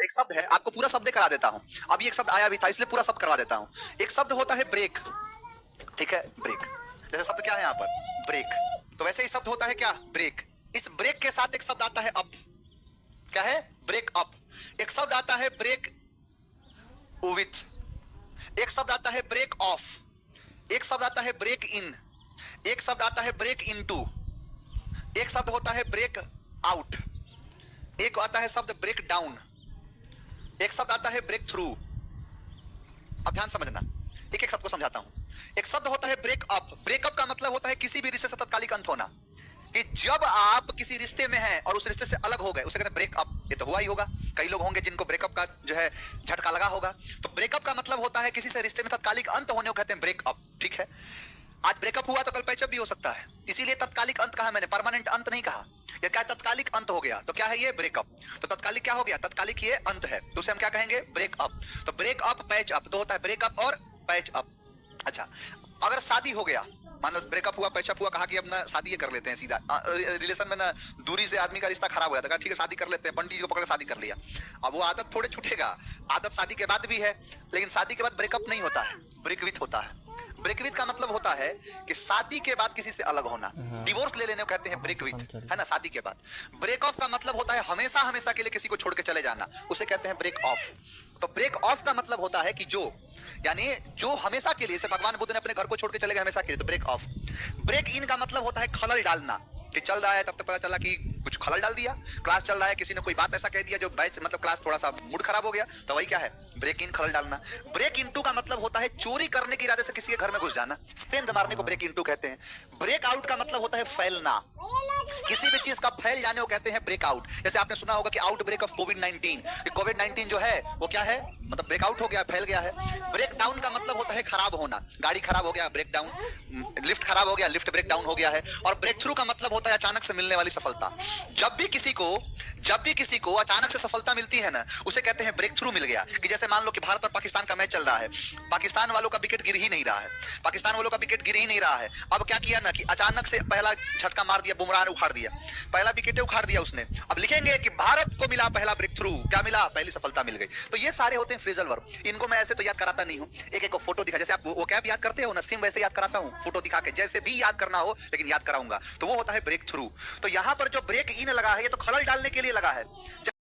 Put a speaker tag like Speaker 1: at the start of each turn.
Speaker 1: एक शब्द है, आपको पूरा शब्द करा देता हूं। अभी एक शब्द आया भी था इसलिए पूरा शब्द करवा देता हूं। एक शब्द होता है ब्रेक, ठीक है, ब्रेक। जैसे शब्द क्या है यहाँ पर, ब्रेक, तो वैसे ही शब्द होता है क्या, ब्रेक। इस ब्रेक के साथ एक शब्द आता है अप, क्या है, ब्रेक अप। एक शब्द आता है ब्रेक विथ, एक शब्द आता है ब्रेक ऑफ, एक शब्द आता है ब्रेक इन, एक शब्द आता है ब्रेक इनटू, एक शब्द होता है ब्रेक आउट, एक आता है शब्द ब्रेक डाउन, एक शब्द आता है ब्रेक थ्रू। अब ध्यान समझना, एक एक शब्द को समझाता हूं। एक शब्द होता है ब्रेक अप। ब्रेकअप का मतलब होता है किसी भी रिश्ते से तत्कालिक अंत होना, कि जब आप किसी रिश्ते में हैं और उस रिश्ते से अलग हो गए, उसे कहते हैं ब्रेकअप। ये तो हुआ ही होगा, कई लोग होंगे जिनको ब्रेकअप का जो है झटका लगा होगा। तो ब्रेकअप का मतलब होता है किसी से रिश्ते में तत्कालिक अंत होने को कहते हैं ब्रेकअप, ठीक है। आज ब्रेकअप हुआ तो कल पैचअप भी हो सकता है, इसीलिए तत्कालिक अंत कहा मैंने, परमानेंट अंत नहीं कहा। ये क्या, तत्कालिक अंत हो गया तो क्या है ये, ब्रेकअप। तो तत्कालिक क्या हो गया, तत्कालिक ये अंत है, तो उसे हम क्या कहेंगे, ब्रेकअप। तो ब्रेकअप पैचअप तो होता है ब्रेकअप और पैचअप। अच्छा, अगर शादी हो गया, मान लो ब्रेकअप हुआ, पैचअप हुआ, कहा कि अब ना शादी ये कर लेते हैं सीधा, रिलेशन में ना दूरी से आदमी का रिश्ता खराब हो गया, तो कहा ठीक है शादी कर लेते हैं, पंडित जी को पकड़ शादी कर लिया। अब वो आदत थोड़े छूटेगा, आदत शादी के बाद भी है, लेकिन शादी के बाद ब्रेकअप नहीं होता है, ब्रेकविथ होता है। ब्रेकविथ का मतलब होता है कि शादी के बाद किसी से अलग होना, डिवोर्स ले लेने को कहते हैं ब्रेकविथ, है ना, शादी के बाद। ब्रेक ऑफ का मतलब होता है हमेशा हमेशा के लिए किसी को छोड़ के चले जाना, उसे कहते हैं ब्रेक ऑफ। तो ब्रेक ऑफ का मतलब होता है कि जो, यानी जो हमेशा के लिए, जैसे भगवान बुद्ध ने अपने घर को छोड़ के चले गए हमेशा के लिए, तो ब्रेक ऑफ। ब्रेक इन का मतलब होता है खलल डालना, कि चल रहा है तब तक पता चला कि कुछ खलल डाल दिया, क्लास चल रहा है किसी ने कोई बात ऐसा कह दिया जो बैच मतलब क्लास थोड़ा सा मूड खराब हो गया, तो वही क्या है, ब्रेक इन, खलल डालना। ब्रेक इनटू का मतलब होता है चोरी करने के इरादे से किसी के घर में घुस जाना, सेंध मारने को ब्रेक इनटू कहते हैं। ब्रेक आउट का मतलब होता है फैलना, किसी भी चीज का फैल जाने को कहते हैं ब्रेकआउट। जैसे आपने सुना होगा कि आउटब्रेक ऑफ कोविड-19, कोविड-19 जो है वो क्या है, मतलब ब्रेकआउट हो गया, फैल गया है। ब्रेक डाउन का मतलब होता है खराब होना, गाड़ी खराब हो गया, ब्रेक डाउन, लिफ्ट खराब हो गया, लिफ्ट ब्रेक डाउन हो गया है। और ब्रेक थ्रू का मतलब होता है अचानक से मिलने वाली सफलता। जब भी किसी को अचानक से सफलता मिलती है ना, उसे कहते हैं ब्रेक थ्रू मिल गया। कि जैसे मान लो कि भारत और पाकिस्तान का मैच चल रहा है, पाकिस्तान वालों का विकेट गिर ही नहीं रहा है, पाकिस्तान वालों का विकेट गिर ही नहीं रहा है। अब क्या किया ना कि अचानक से पहला झटका मार दिया, बुमराह ने उखाड़ दिया, पहला विकेट उखाड़ दिया उसने। अब लिखेंगे कि भारत को मिला पहला ब्रेक थ्रू, क्या मिला, पहली सफलता मिल गई। तो ये सारे होते हैं फ्रेजल वर्ब, इनको मैं ऐसे तो याद कराता नहीं हूँ, एक एक को फोटो दिखा, जैसे आप वो कैप याद करते हो ना, सेम वैसे याद कराता हूँ, फोटो दिखा के, जैसे भी याद करना हो लेकिन याद कराऊंगा। तो वो होता है ब्रेक थ्रू। तो यहाँ पर जो ब्रेक इन लगा है ये तो खलल डालने के लिए लगा है।